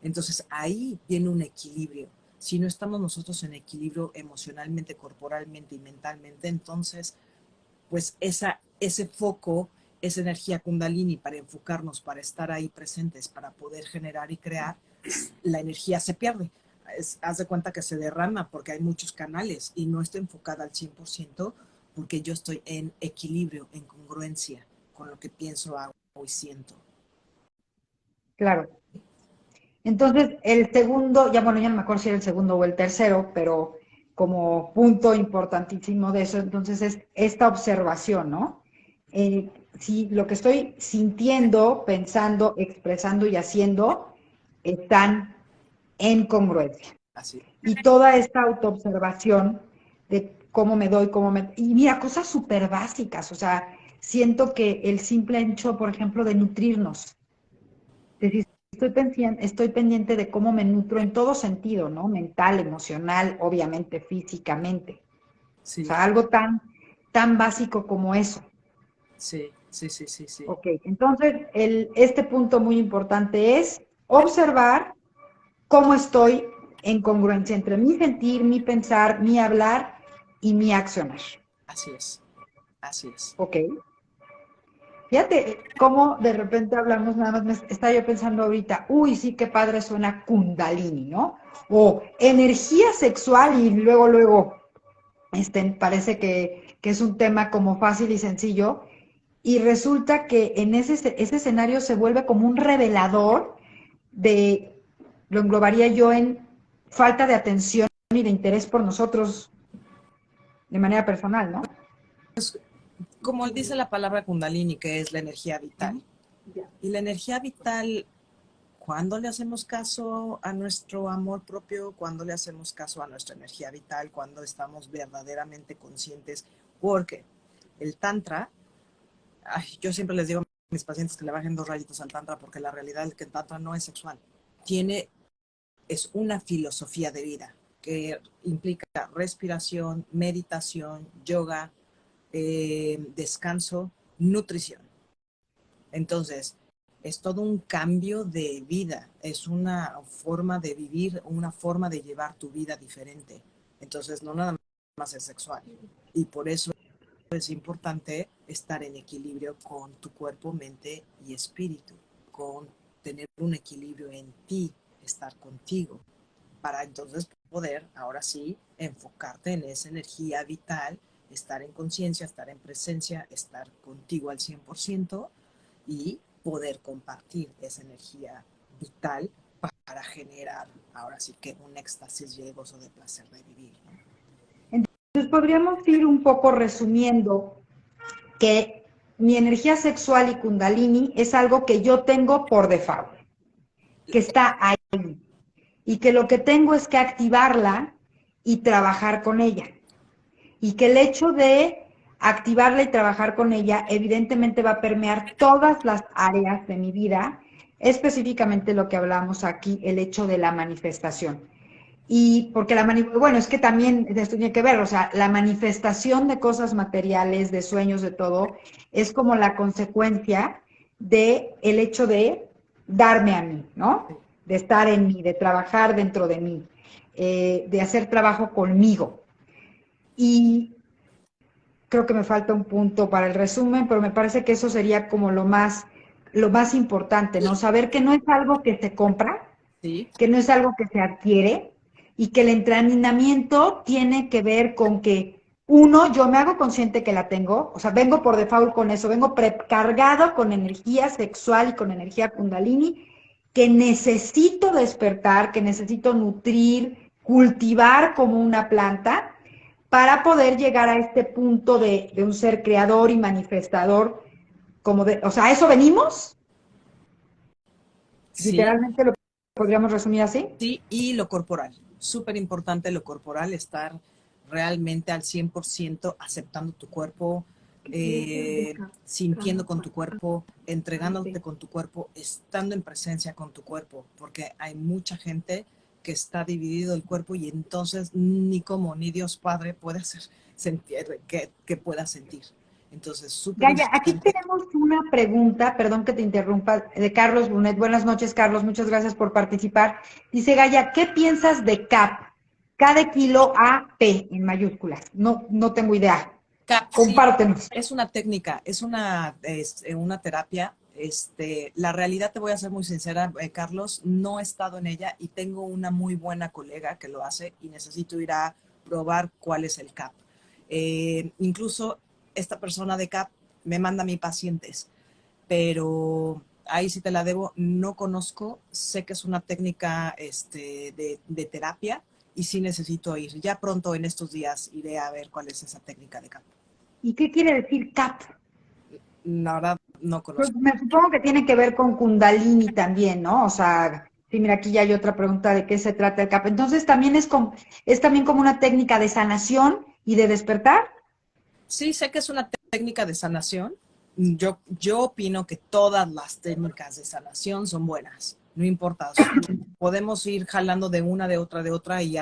Entonces ahí viene un equilibrio. Si no estamos nosotros en equilibrio emocionalmente, corporalmente y mentalmente, entonces pues ese foco, esa energía kundalini para enfocarnos, para estar ahí presentes, para poder generar y crear, la energía se pierde. Haz de cuenta que se derrama porque hay muchos canales y no estoy enfocada al 100% porque yo estoy en equilibrio, en congruencia con lo que pienso, hago y siento. Claro. Entonces, el segundo, ya bueno, ya no me acuerdo si era el segundo o el tercero, pero como punto importantísimo de eso, entonces es esta observación, ¿no? Si lo que estoy sintiendo, pensando, expresando y haciendo están en congruencia. Así. Y toda esta autoobservación de cómo me doy, cómo me... Y mira, cosas súper básicas, o sea, siento que el simple hecho, por ejemplo, de nutrirnos, es decir, estoy pendiente de cómo me nutro en todo sentido, ¿no? Mental, emocional, obviamente físicamente. O Sí, sea, algo tan básico como eso. sí, sí, sí, sí, sí. Ok, entonces este punto muy importante es observar cómo estoy en congruencia entre mi sentir, mi pensar, mi hablar y mi accionar. Así es, así es. Ok. Fíjate cómo de repente hablamos, nada más me estaba yo pensando ahorita, uy, sí, qué padre suena Kundalini, ¿no? O energía sexual y luego, parece que es un tema como fácil y sencillo, y resulta que en ese escenario se vuelve como un revelador de, lo englobaría yo en falta de atención y de interés por nosotros de manera personal, ¿no? Como dice la palabra Kundalini, que es la energía vital. Y la energía vital, ¿cuándo le hacemos caso a nuestro amor propio? ¿Cuándo le hacemos caso a nuestra energía vital? ¿Cuándo estamos verdaderamente conscientes? Porque el Tantra, yo siempre les digo a mis pacientes que le bajen 2 rayitos al Tantra, porque la realidad es que el Tantra no es sexual. Es una filosofía de vida que implica respiración, meditación, yoga, descanso, nutrición. Entonces, es todo un cambio de vida, es una forma de vivir, una forma de llevar tu vida diferente. Entonces, no nada más es sexual. Y por eso es importante estar en equilibrio con tu cuerpo, mente y espíritu, con tener un equilibrio en ti, estar contigo, para entonces poder, ahora sí, enfocarte en esa energía vital, estar en conciencia, estar en presencia, estar contigo al 100% y poder compartir esa energía vital para generar, ahora sí que un éxtasis y gozo de placer de vivir, ¿no? Entonces podríamos ir un poco resumiendo que mi energía sexual y kundalini es algo que yo tengo por default, que está ahí y que lo que tengo es que activarla y trabajar con ella. y que el hecho de activarla y trabajar con ella evidentemente va a permear todas las áreas de mi vida, específicamente lo que hablamos aquí, el hecho de la manifestación. Y porque bueno, es que también esto tiene que ver, o sea, la manifestación de cosas materiales, de sueños, de todo, es como la consecuencia de el hecho de darme a mí, ¿no? De estar en mí, de trabajar dentro de mí, de hacer trabajo conmigo. Y creo que me falta un punto para el resumen, pero me parece que eso sería como lo más importante, ¿no? Saber que no es algo que se compra, Sí, que no es algo que se adquiere y que el entrenamiento tiene que ver con que, uno, yo me hago consciente que la tengo, o sea, vengo por default con eso, vengo precargado con energía sexual y con energía kundalini, que necesito despertar, que necesito nutrir, cultivar como una planta para poder llegar a este punto de un ser creador y manifestador, como de, o sea, ¿a eso venimos? sí, Literalmente lo podríamos resumir así. sí, y lo corporal. Súper importante lo corporal, estar realmente al 100% aceptando tu cuerpo, sintiendo con tu cuerpo, entregándote con tu cuerpo, estando en presencia con tu cuerpo, porque hay mucha gente que está dividido el cuerpo y entonces ni como ni Dios Padre puede hacer sentir que pueda sentir. Entonces, súper Gaya, aquí importante. tenemos una pregunta, perdón que te interrumpa, de Carlos Brunet. Buenas noches, Carlos, muchas gracias por participar. Dice Gaya, ¿qué piensas de CAP? Cada kilo AP en mayúsculas. No, no tengo idea. CAP, sí, Compártenos. es una técnica, es una terapia. La realidad, te voy a ser muy sincera, Carlos, no he estado en ella y tengo una muy buena colega que lo hace y necesito ir a probar cuál es el CAP. Incluso esta persona de CAP me manda a mis pacientes, pero ahí sí te la debo, no conozco, sé que es una técnica de terapia y sí necesito ir. Ya pronto en estos días iré a ver cuál es esa técnica de CAP. ¿Y qué quiere decir CAP? La verdad, no Pues conozco. me supongo que tiene que ver con Kundalini también, ¿no? O sea, sí, mira, aquí ya hay otra pregunta de qué se trata el CAP. Entonces, también es también como una técnica de sanación y de despertar. Sí, sé que es una técnica de sanación. Yo opino que todas las técnicas de sanación son buenas. No importa. Podemos ir jalando de otra y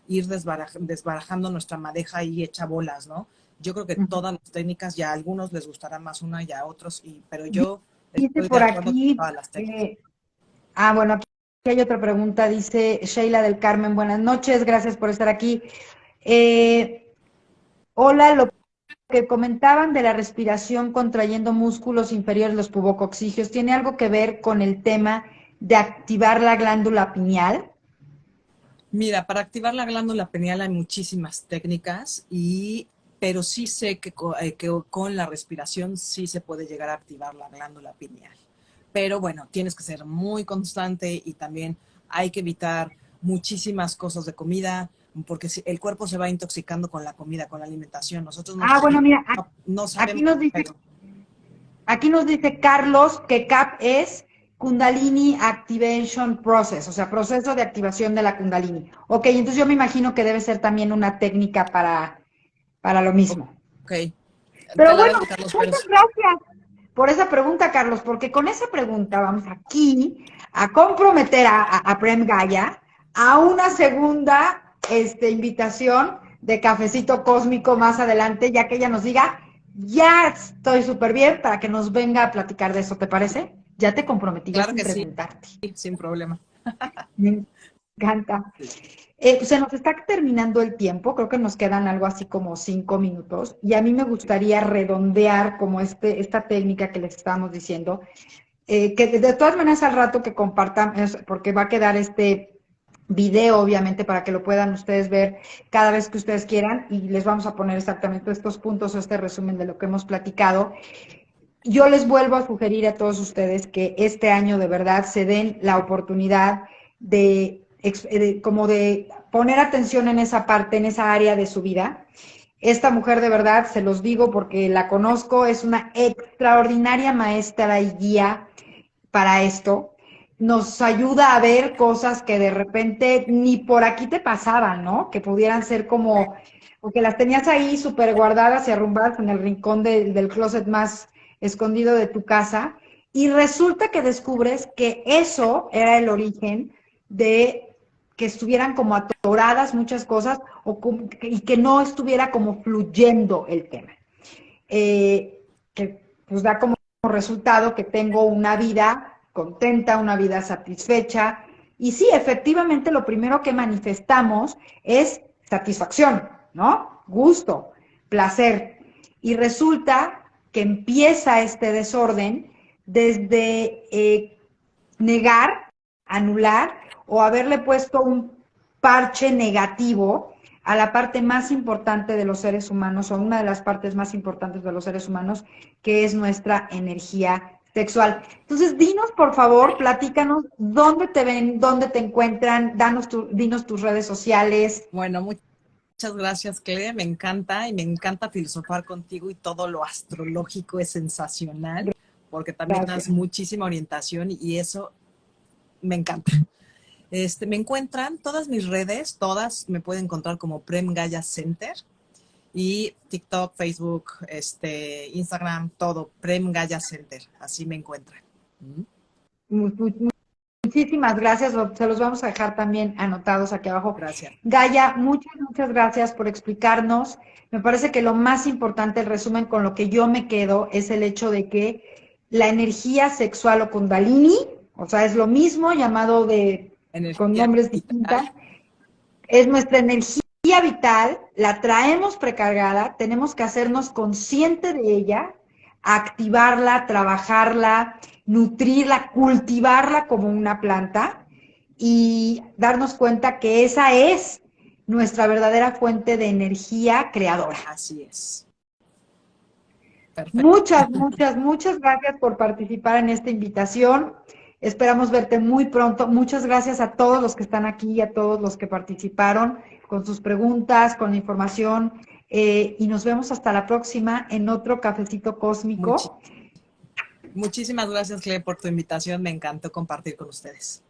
ir desbarajando nuestra madeja y hecha bolas, ¿no? Yo creo que todas las técnicas, ya a algunos les gustará más una y a otros, pero yo Dice estoy de por acuerdo con aquí, todas las técnicas. bueno, aquí hay otra pregunta, dice Sheila del Carmen, buenas noches, gracias por estar aquí. Eh, Hola, lo que comentaban de la respiración contrayendo músculos inferiores, los pubococcígeos, ¿tiene algo que ver con el tema de activar la glándula pineal? Mira, para activar la glándula pineal hay muchísimas técnicas, pero sí sé que con la respiración sí se puede llegar a activar la glándula pineal. Pero bueno, tienes que ser muy constante y también hay que evitar muchísimas cosas de comida, porque el cuerpo se va intoxicando con la comida, con la alimentación. Nosotros no Bueno, sabemos, mira, no aquí sabemos, nos dice, pero aquí nos dice Carlos que CAP es Kundalini Activation Process, o sea, proceso de activación de la Kundalini. Ok, entonces yo me imagino que debe ser también una técnica para lo mismo. ok, te Pero la bueno, debo, Carlos, pero muchas gracias por esa pregunta, Carlos, porque con esa pregunta vamos aquí a comprometer a Prem Gaya a una segunda invitación de cafecito cósmico más adelante, ya que ella nos diga, ya estoy súper bien para que nos venga a platicar de eso, ¿te parece? Ya te comprometí, ya claro sin que sí, preguntarte. sin problema. Me encanta. Pues se nos está terminando el tiempo, creo que nos quedan algo así como 5 minutos, y a mí me gustaría redondear como esta técnica que les estamos diciendo, que de todas maneras al rato que compartan, porque va a quedar este video obviamente para que lo puedan ustedes ver cada vez que ustedes quieran, y les vamos a poner exactamente estos puntos o este resumen de lo que hemos platicado. Yo les vuelvo a sugerir a todos ustedes que este año de verdad se den la oportunidad como de poner atención en esa parte, en esa área de su vida. Esta mujer de verdad, se los digo porque la conozco, es una extraordinaria maestra y guía para esto. Nos ayuda a ver cosas que de repente ni por aquí te pasaban, ¿no? Que pudieran ser como o que las tenías ahí súper guardadas y arrumbadas en el rincón del closet más escondido de tu casa, y resulta que descubres que eso era el origen de que estuvieran como atoradas muchas cosas y que no estuviera como fluyendo el tema. Que pues da como resultado que tengo una vida contenta, una vida satisfecha. Y sí, efectivamente, lo primero que manifestamos es satisfacción, ¿no? Gusto, placer. Y resulta que empieza este desorden desde negar, anular o haberle puesto un parche negativo a la parte más importante de los seres humanos, o una de las partes más importantes de los seres humanos, que es nuestra energía sexual. Entonces, dinos, por favor, platícanos dónde te ven, dónde te encuentran, dinos tus redes sociales. Bueno, muchas gracias, Cle. Me encanta y me encanta filosofar contigo y todo lo astrológico es sensacional porque también das Gracias. muchísima orientación y eso me encanta. Me encuentran todas mis redes, todas me pueden encontrar como Prem Gaya Center y TikTok, Facebook, Instagram, todo Prem Gaya Center. Así me encuentran. Muchísimas gracias, se los vamos a dejar también anotados aquí abajo. Gracias. Gaia, muchas gracias por explicarnos. Me parece que lo más importante, el resumen con lo que yo me quedo, es el hecho de que la energía sexual o kundalini, o sea, es lo mismo, llamado con nombres distintos, es nuestra energía vital, la traemos precargada, tenemos que hacernos consciente de ella, activarla, trabajarla, nutrirla, cultivarla como una planta y darnos cuenta que esa es nuestra verdadera fuente de energía creadora. Así es. Perfecto. Muchas gracias por participar en esta invitación. Esperamos verte muy pronto. Muchas gracias a todos los que están aquí y a todos los que participaron con sus preguntas, con la información. Y nos vemos hasta la próxima en otro cafecito cósmico. Muchísimas gracias, Cle, por tu invitación. Me encantó compartir con ustedes.